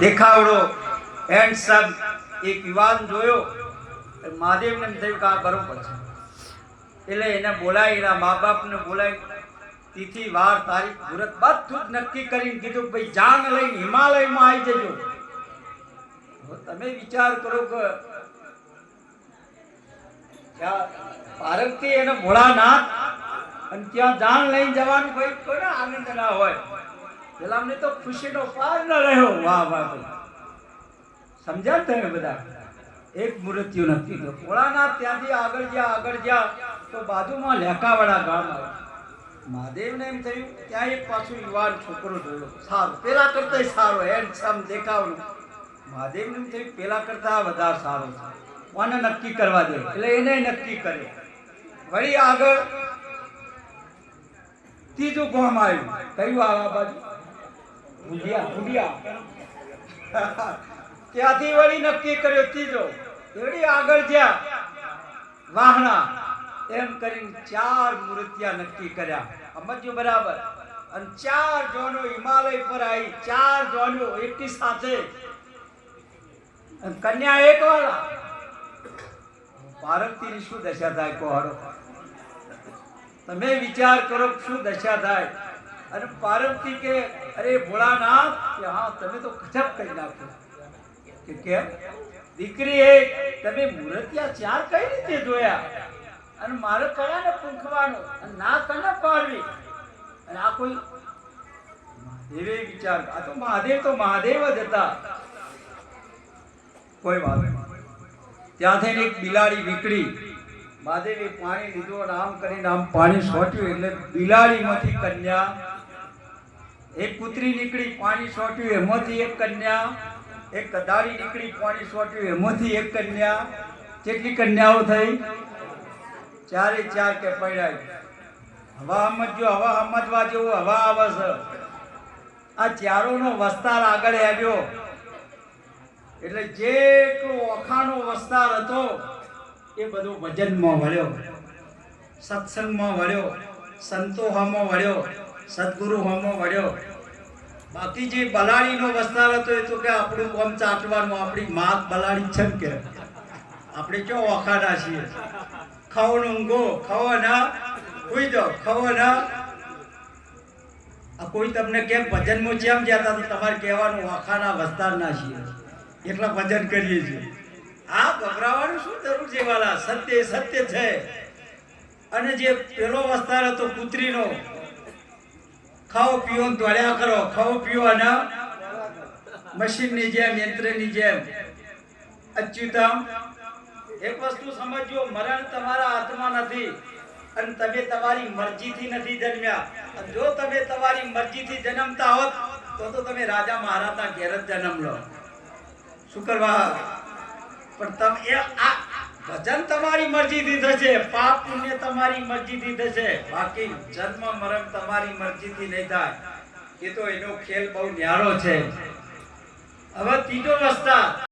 દેખાવડો handsome એક યુવાન જોયો, મહાદેવને એમ થયું કે આ બરોબર છે, એટલે એને બોલાવી, એના મા બાપને બોલાવી, તિથિ વાર તારીખ મુહૂર્ત બધું જ નક્કી કરીને કીધું ભાઈ જાન લઈને હિમાલયમાં આવી જજો. તમે વિચાર કરો કે પાર્વતી અને ભોળાનાથ અને ત્યાં જાન લઈને જવાનું કોઈ કોઈને આનંદ ના હોય. પેલા અમને તો ખુશીનો પાર ન રહ્યો. વાહ વાહ ભાઈ, સમજ્યા તમે બધા? એક મૃત્યુ નક્કી થયું. ભોળાનાથ ત્યાંથી આગળ ગયા તો બાજુમાં લેકાવાળા ગામ આવ્યું. મહાદેવને એમ થયું ત્યાં એક પાછું યુવાન છોકરો જોયો, સારો, પેલા કરતા સારો, હેન્ડસમ દેખાવનું. મહાદેવને એમ થયું પેલા કરતા વધારે સારો છે, કોને નક્કી કરવા દે, એટલે એને નક્કી કરે. વળી આગળ ત્રીજું ગામ આવ્યું. કયું આ બાજુ? ભુડિયા. ત્યાંથી વળી નક્કી કર્યો ત્રીજો. વળી આગળ જ્યાં વાહણા, એમ કરીને 4 મૂર્તિયા નક્કી કર્યા. સમજો બરાબર? અને 4 જોનો હિમાલય પર આવી, 4 જોનો એકી સાથે, અને કન્યા એક વાળા. પાર્વતીની શું દશા થાય કહો હારો? તમે વિચાર કરો શું દશા થાય. અને પાર્વતી કે અરે ભોળાનાથ, કે હા તમે તો ગજબ કરી નાખ્યો. કે કેમ? દીકરી એક, તમે મૂર્તિયા 4 કઈ રીતે જોયા? અને મારે કળાને પૂંખવાનું અને ના કને પાડવી? અને આ કોઈ મહાદેવે વિચાર, આ તો મહાદેવ જ હતા. કોઈ વાત નહીં. ત્યાંથી એક બિલાડી નીકળી. મહાદેવે પાણી લીધું અને આમ કરીને આમ પાણી છોટ્યું, એટલે બિલાડીમાંથી કન્યા, એક કૂતરી નીકળી, પાણી છોટ્યું, એમાંથી એક કન્યા, એક કદાળી નીકળી, પાણી છોટ્યું, એમાંથી એક કન્યા. કેટલી કન્યાઓ થઈ? 4 કે પડ્યા. હવા સમજો, હવા સમજવા જેવું હવા આવે છે. આ ચારોનો વસ્તાર આગળ આવ્યો, એટલે જેટલો ઓખાનો વસ્તાર હતો એ બધો ભજનમાં વળ્યો, સત્સંગમાં વળ્યો, સંતોહામાં વળ્યો, સદગુરુહામાં વળ્યો. બાકી જે બલાડીનો વસ્તાર હતો એ તો કે આપણું કામ ચાટવાનું, આપણી માત બલાડી છે કે આપણે ક્યાં ઓખાના છીએ? ખાઓ ને ઊંઘો, ખાઓ ના સુઈ જાઓ, ખાઓ ના. આ કોઈ તમને કેમ ભજનમાં જેમ જતા તો તમારે કહેવાનું ઓખાના વસ્તારના છીએ, એટલા ભજન કરીએ છીએ. આ ગભરાવાનું શું જરૂર છે વાલા? સત્ય છે. અને જે પેલો વસ્તાર હતો પુત્રીનો, ખાઓ પીઓ દોડ્યા કરો, ખાઓ પીઓ અને મશીનની જેમ, યંત્રની જેમ. અચ્યુતમ, એક વસ્તુ સમજો, મરણ તમારા હાથમાં નથી અને તમે તમારી મરજીથી નથી જન્મ્યા. જો તમે તમારી મરજીથી જન્મતા હોત તો તમે રાજા મહારાજના ઘેર જ જન્મ લો. શું કરવા? પણ તમે આ ભજન તમારી મરજીથી થશે, પાપ પુણ્ય તમારી મરજીથી થશે, બાકી જન્મ મરણ તમારી મરજીથી નહીં થાય. એ તો એનો ખેલ બહુ ન્યારો છે. હવે ત્રીજો વસ્તાર